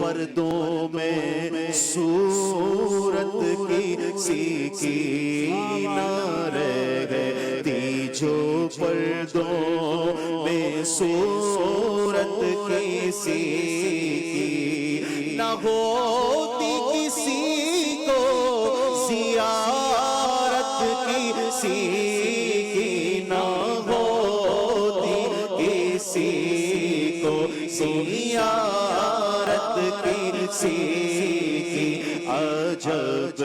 پردوں میں صورت کسی کی نہ رہ گئی، جو پردوں میں صورت کسی کی نہ ہوتی، کسی کو زیارت کسی کی نہ ہوتی، کسی کو زیارت کسی کی، عجب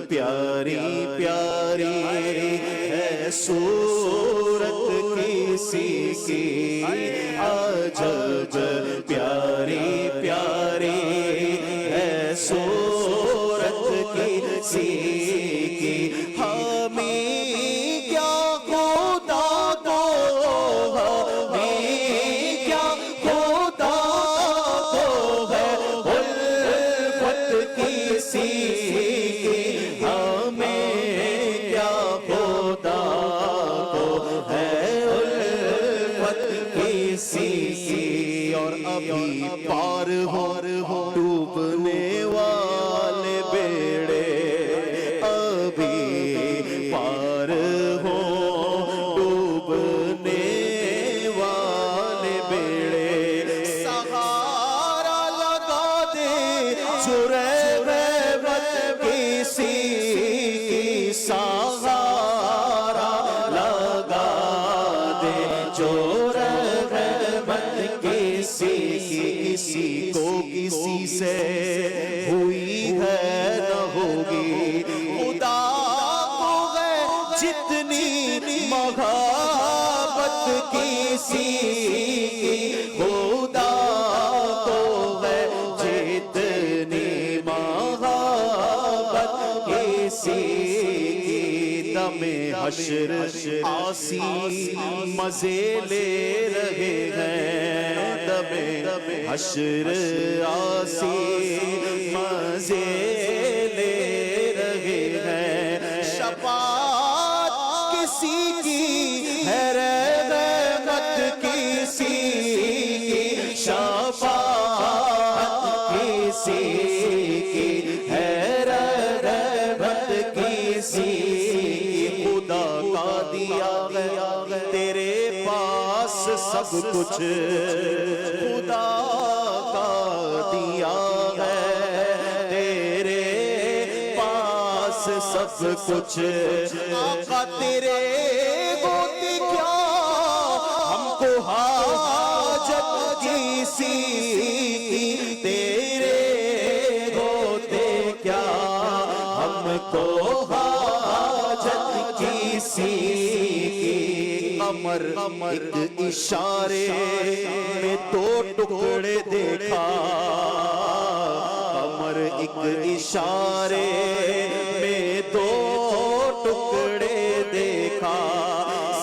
پیاری پیاری ہے صورت کسی کی، عجب پیاری پیاری ہے صورت کسی کی، ہمیں کیا خدا کو، ہمیں کیا خدا کو ہے الفت کسی کی، ہمیں کیا خدا کو ہے الفت کسی کی، اور ابھی پار ہو ڈوبنے والے بیڑے، ابھی پار ہو ڈوبنے والے بیڑے، سہارا لگا دے جو رحمت کسی کی، سہارا لگا دے جو رحمت کسی کی، کسی کو کسی سے ہوئی ہے نہ ہوگی، خدا کو ہے جتنی محبت کسی کی، خدا کو ہے جتنی محبت کسی کی، دم حشر آسی مزے لے رہے ہیں، دم حشر آسی مزے لے رہے ہیں، شفاعت کسی کی ہے رحمت کسی کی، شفاعت کسی کی ہے رحمت کسی کی، خدا کا دیا گیا تیرے پاس سب کچھ، خدا کا دیا ہے تیرے پاس سب کچھ، آقا تیرے ہوتے کیا ہم کو حاجت کسی کی، تیرے ہوتے کیا ہم کو حاجت کسی کی، قمر ایک اشارے میں دو ٹکڑے دیکھا، قمر ایک اشارے میں دو ٹکڑے دیکھا،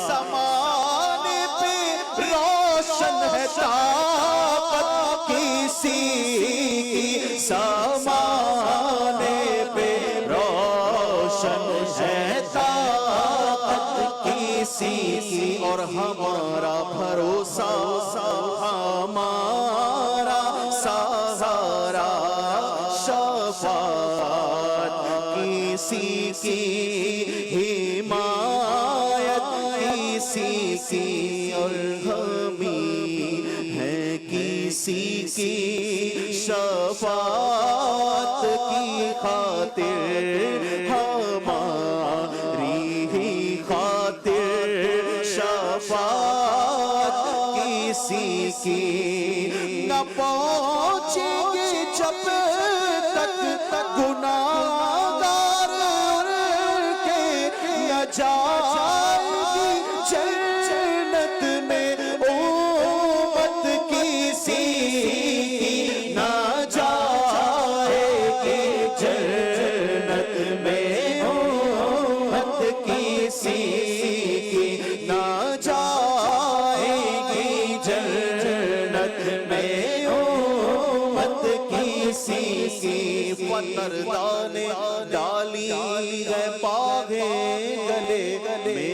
زمانے پہ روشن ہے طاقت کسی کی، زمانے پہ روشن ہے طاقت کسی کی، اور ہمارا بھروسہ ہمارا سہارا شفاعت کسی کی، حمایت کسی کی، اور ہمیں ہے کسی کی شفاعت کی خاطر، ہماری ہی خاطر شفاعت کسی کی، نہ پہنچیں گے جب تک گناہگار کے، نہ جائے گی جنت میں امت کسی کی، نہ جائے گی جنت میں امت کسی کی، نہ جائے گی جنت میں امت کسی کی، فتردان ڈالی ہے باغے گلے میں،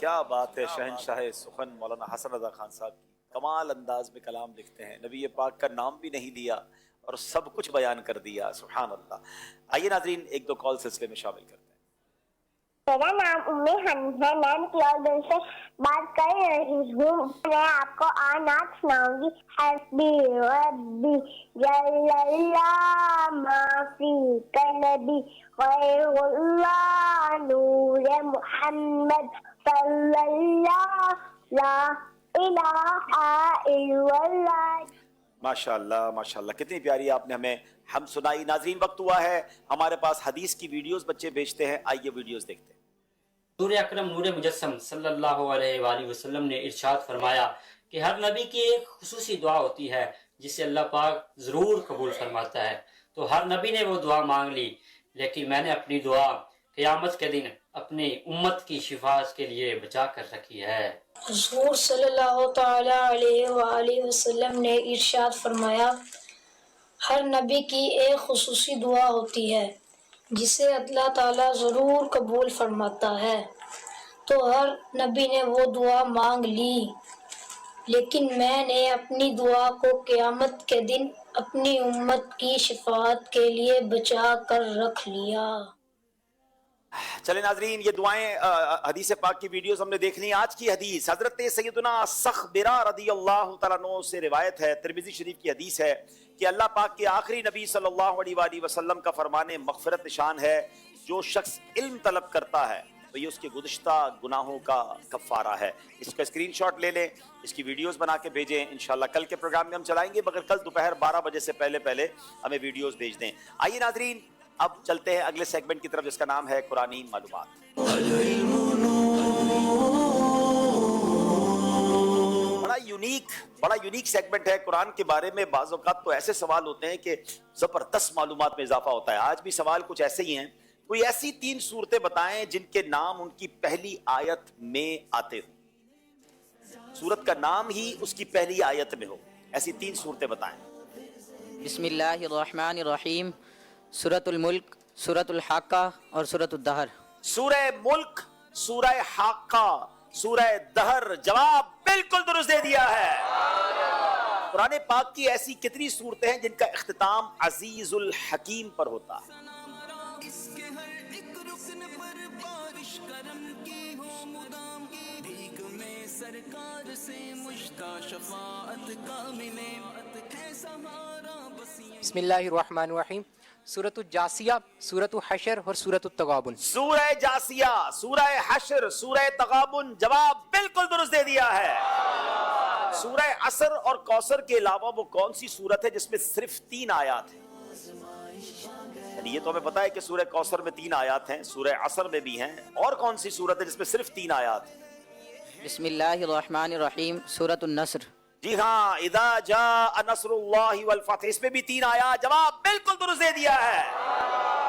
کیا بات ہے. شہنشاہ سخن مولانا حسن رضا خان صاحب کی کمال انداز میں کلام لکھتے ہیں. نبی پاک کا نام بھی نہیں لیا اور سب کچھ بیان کر دیا. سبحان اللہ. آئیے ناظرین ایک دو کال سلسلے میں شامل کرتے ہیں. میرا نام امی حنیف ہے. میں کلاؤڈ سے بات کر رہی ہوں. میں آپ کو نعت سناؤں گی. حسبی ربی جل اللہ ما فی قلبی غیر اللہ نور محمد صلی اللہ لا الہ الا اللہ. ماشاءاللہ ماشاءاللہ کتنی پیاری آپ نے ہمیں ہم سنائی. ناظرین وقت ہوا ہے ہمارے پاس حدیث کی ویڈیوز بچے بھیجتے ہیں. آئیے ویڈیوز دیکھتے ہیں. حضور اکرم نور مجسم صلی اللہ علیہ وآلہ وسلم نے ارشاد فرمایا کہ ہر نبی کی ایک خصوصی دعا ہوتی ہے جسے اللہ پاک ضرور قبول فرماتا ہے. تو ہر نبی نے وہ دعا مانگ لی، لیکن میں نے اپنی دعا قیامت کے دن اپنی امت کی شفاعت کے لیے بچا کر رکھی ہے. حضور صلی اللہ تعالی علیہ وآلہ وسلم نے ارشاد فرمایا ہر نبی کی ایک خصوصی دعا ہوتی ہے جسے اللہ تعالیٰ ضرور قبول فرماتا ہے. تو ہر نبی نے وہ دعا مانگ لی، لیکن میں نے اپنی دعا کو قیامت کے دن اپنی امت کی شفاعت کے لیے بچا کر رکھ لیا. چلے ناظرین یہ دعائیں حدیث پاک کی ویڈیوز ہم نے دیکھ لی. آج کی حدیث حضرت سیدنا سخبرہ رضی اللہ تعالیٰ عنہ سے روایت ہے. ترمذی شریف کی حدیث ہے کہ اللہ پاک کے آخری نبی صلی اللہ علیہ وآلہ وسلم کا فرمان مغفرت نشان ہے جو شخص علم طلب کرتا ہے تو یہ اس کے گزشتہ گناہوں کا کفارہ ہے. اس کا اسکرین شاٹ لے لیں، اس کی ویڈیوز بنا کے بھیجیں. انشاءاللہ کل کے پروگرام میں ہم چلائیں گے، مگر کل دوپہر 12 بجے سے پہلے ہمیں ویڈیوز بھیج دیں. آئیے ناظرین اب چلتے ہیں اگلے سیگمنٹ کی طرف جس کا نام ہے قرآنی معلومات. بڑا یونیک سیگمنٹ ہے قرآن کے بارے میں. بعض اوقات تو ایسے سوال ہوتے ہیں کہ زبردست معلومات میں اضافہ ہوتا ہے. آج بھی سوال کچھ ایسے ہی ہیں. کوئی ایسی 3 صورتیں بتائیں جن کے نام ان کی پہلی آیت میں آتے ہوں، سورت کا نام ہی اس کی پہلی آیت میں ہو. ایسی 3 صورتیں بتائیں. بسم اللہ الرحمن الرحیم. سورۃ الملک، سورۃ الحاقہ اور سورۃ الدہر. سورہ ملک، سورہ حاقہ، سورہ دہر. جواب بالکل درست دے دیا ہے. قرآن پاک کی ایسی کتنی صورتیں ہیں جن کا اختتام عزیز الحکیم پر ہوتا ہے؟ بسم اللہ الرحمن الرحیم. سورۃ الجاسیہ، سورۃ حشر اور سورۃ التغابن. سورہ جاسیہ، سورہ حشر، سورہ تغابن. جواب بالکل درست دے دیا ہے. سورہ عصر اور کوثر کے علاوہ وہ کون سی سورت ہے جس میں صرف 3 آیات ہیں؟ یعنی یہ تو ہمیں پتا ہے کہ سورہ کوثر میں 3 آیات ہیں، سورہ عصر میں بھی ہیں. اور کون سی سورت ہے جس میں صرف 3 آیات ہیں؟ بسم اللہ الرحمن الرحیم. سورۃ النصر. جی ہاں، اذا جاء نصر اللہ والفتح، اس میں بھی 3 آیات. جواب بالکل درست دے دیا ہے.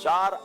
4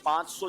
500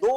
2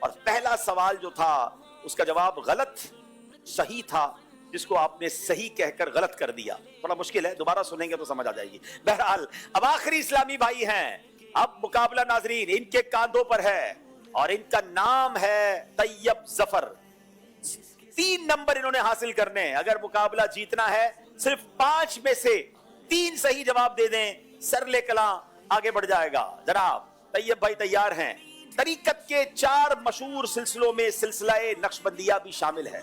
اور پہلا سوال جو تھا اس کا جواب غلط صحیح تھا، جس کو آپ نے صحیح کہہ کر غلط کر دیا. بڑا مشکل ہے، دوبارہ سنیں گے تو سمجھ آ جائے گی. بہرحال اب آخری اسلامی بھائی ہیں. اب مقابلہ ناظرین ان کے کاندھوں پر ہے اور ان کا نام ہے طیب ظفر. 3 نمبر انہوں نے حاصل کرنے ہیں. اگر مقابلہ جیتنا ہے صرف 5 میں سے 3 صحیح جواب دے دیں، سرلے کلاں آگے بڑھ جائے گا. جناب طیب بھائی تیار ہیں؟ طریقت کے 4 مشہور سلسلوں میں سلسلہ نقشبندیہ بھی شامل ہے.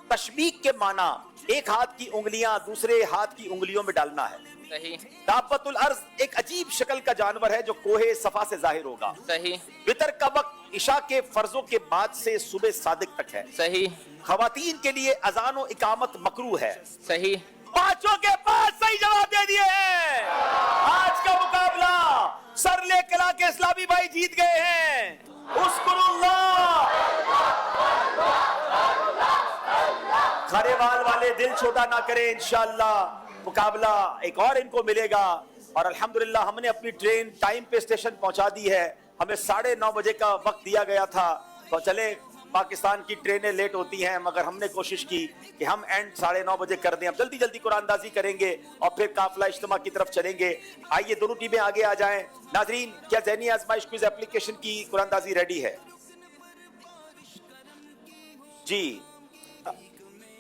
تشبیک کے معنی ایک ہاتھ کی انگلیاں دوسرے ہاتھ کی انگلیوں میں ڈالنا ہے. دابت الارض ایک عجیب شکل کا جانور ہے جو کوہ صفا سے ظاہر ہوگا. وتر کا وقت عشاء کے فرضوں کے بعد سے صبح صادق تک ہے. خواتین کے لیے اذان و اقامت مکروہ ہے. 5 کے 5 صحیح جواب دے دیے ہیں. آج کا مقابلہ سرلے کلا کے اسلامی بھائی جیت گئے ہیں. اذکر اللہ. کھارے وال والے دل چھوٹا نہ کریں، انشاءاللہ مقابلہ ایک اور ان کو ملے گا. اور الحمدللہ ہم نے اپنی ٹرین ٹائم پہ اسٹیشن پہنچا دی ہے. ہمیں 9:30 بجے کا وقت دیا گیا تھا، تو چلے پاکستان کی ٹرینیں لیٹ ہوتی ہیں مگر ہم نے کوشش کی کہ ہم اینڈ 9:30 بجے کر دیں. اب جلدی جلدی قرآن اندازی کریں گے اور پھر قافلہ اجتماع کی طرف چلیں گے. آئیے دونوں ٹیمیں آگے آ جائیں. ناظرین کیا ذہنی آزمائش کوئز اپلیکیشن کی قرآن اندازی ریڈی ہے؟ جی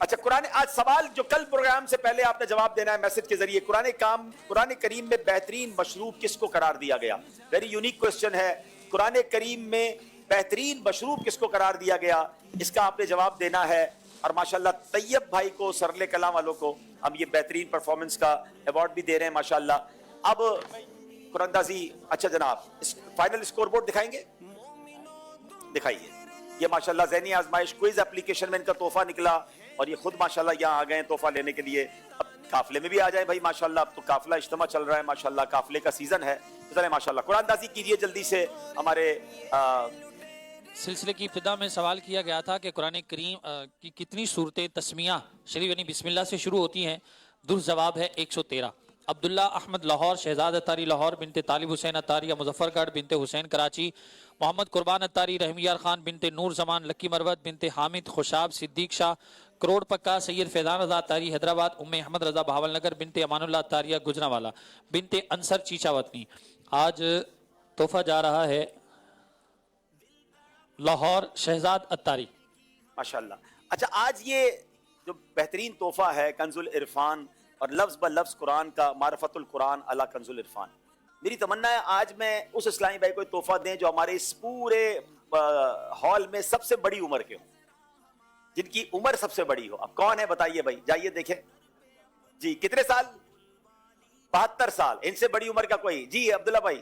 اچھا. آج سوال جو کل پروگرام سے پہلے آپ نے جواب دینا ہے میسج کے ذریعے. قرآن کریم میں بہترین مشروب کس کو قرار دیا گیا؟ ویری یونیک کوسچن ہے. قرآن کریم میں بہترین مشروب کس کو قرار دیا گیا، اس کا آپ نے جواب دینا ہے. اور ماشاءاللہ طیب بھائی کو سرلے کلام والوں کو ہم یہ بہترین پرفارمنس کا ایوارڈ بھی دے رہے ہیں ماشاءاللہ. اب قرآن اندازی. اچھا جناب فائنل اسکور بورڈ دکھائیں گے؟ دکھائیے. یہ ماشاءاللہ ذہنی آزمائش کوئز اپلیکیشن میں ان کا تحفہ نکلا اور یہ خود ماشاءاللہ یہاں آ گئے تحفہ لینے کے لیے. اب قافلے میں بھی آ جائیں بھائی ماشاءاللہ. اب تو قافلہ اجتماع چل رہا ہے ماشاءاللہ، قافلے کا سیزن ہے. چلیں ماشاءاللہ قرآن اندازی کیجئے جلدی سے. ہمارے سلسلے کی ابتدا میں سوال کیا گیا تھا کہ قرآن کریم کی کتنی صورتیں تسمیہ شریف یعنی بسم اللہ سے شروع ہوتی ہیں؟ درست جواب ہے 113. عبداللہ احمد لاہور، شہزاد اتاری لاہور، بنت طالب حسین اتاری مظفر گڑھ، بنت حسین کراچی، محمد قربان اتاری، رحمیار خان بنت نور زمان لکی مروت، بنت حامد خوشاب صدیق شاہ کروڑ پکا، سید فیضان رضا اتاری حیدرآباد، ام احمد رضا بہاول نگر، بنت امان اللہ اتاریہ گجرانوالا، بنت انصر چیچا وطنی. آج تحفہ جا رہا ہے لاہور شہزاد اتاری ماشاءاللہ. اچھا آج یہ جو بہترین تحفہ ہے کنز العرفان اور لفظ بلفظ قرآن کا معرفت القرآن علی کنز العرفان. میری تمنا ہے آج میں اس اسلامی بھائی کو تحفہ دیں جو ہمارے اس پورے ہال میں سب سے بڑی عمر کے ہوں، جن کی عمر سب سے بڑی ہو. اب کون ہے بتائیے بھائی، جائیے دیکھیں. جی کتنے سال؟ 72 سال. ان سے بڑی عمر کا کوئی؟ جی عبداللہ بھائی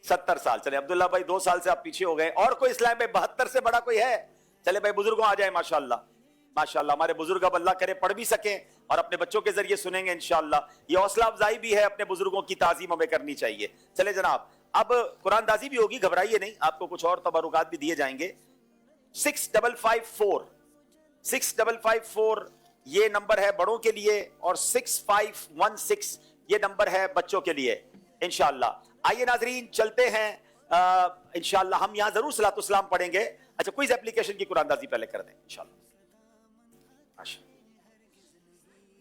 70 سال. چلے عبداللہ بھائی 2 سال سے آپ پیچھے ہو گئے. اور کوئی اسلام بھائی 72 سے بڑا کوئی ہے؟ چلے بھائی بزرگوں آ جائیں ماشاءاللہ. ماشاءاللہ ہمارے بزرگ اب اللہ کرے پڑھ بھی سکیں اور اپنے بچوں کے ذریعے سنیں گے انشاءاللہ. یہ حوصلہ افزائی بھی ہے، اپنے بزرگوں کی تعظیم ہمیں کرنی چاہیے. چلے جناب اب قرآن اندازی بھی ہوگی، گھبرائیے نہیں، آپ کو کچھ اور تبرکات بھی دیے جائیں گے. 6554 یہ نمبر ہے بڑوں کے لیے اور 6516 یہ نمبر ہے بچوں کے لیے انشاءاللہ. آئیے ناظرین چلتے ہیں انشاءاللہ. ہم یہاں ضرور صلاۃ والسلام پڑھیں گے. اچھا کوئز اپلیکیشن کی قرآن اندازی پہلے کر دیں انشاءاللہ.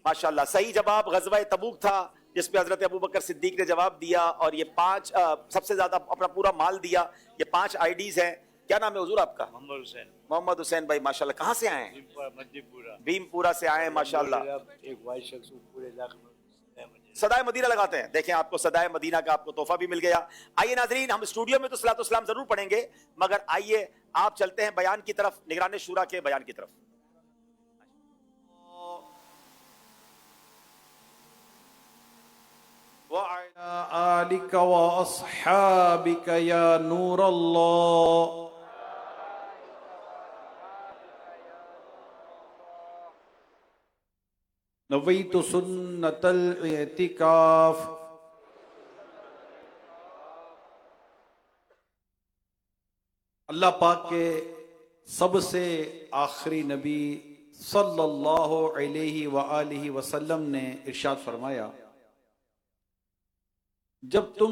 ماشاءاللہ صحیح جواب غزوہ تبوک تھا جس پہ حضرت ابوبکر صدیق نے جواب دیا اور یہ 5 سب سے زیادہ اپنا پورا مال دیا. یہ 5 آئیڈیز ہیں. کیا نام ہے حضور آپ کا؟ محمد حسین. محمد حسین بھائی ماشاءاللہ کہاں سے آئے ہیں؟ بھیم پورا سے آئے ہیں ماشاءاللہ. ایک واحد شخص پورے علاقے میں صدائے مدینہ لگاتے ہیں. دیکھیں آپ کو صدائے مدینہ کا آپ کو تحفہ بھی مل گیا. آئیے ناظرین ہم اسٹوڈیو میں تو صلاۃ والسلام ضرور پڑھیں گے مگر آئیے آپ چلتے ہیں بیان کی طرف، نگران شورا کے بیان کی طرف. وَعَلَىٰ آلِكَ وَأَصْحَابِكَ يَا نُورَ اللَّهِ. نویت سنت الاعتکاف. اللہ پاک کے سب سے آخری نبی صلی اللہ علیہ وآلہ وسلم نے ارشاد فرمایا، جب تم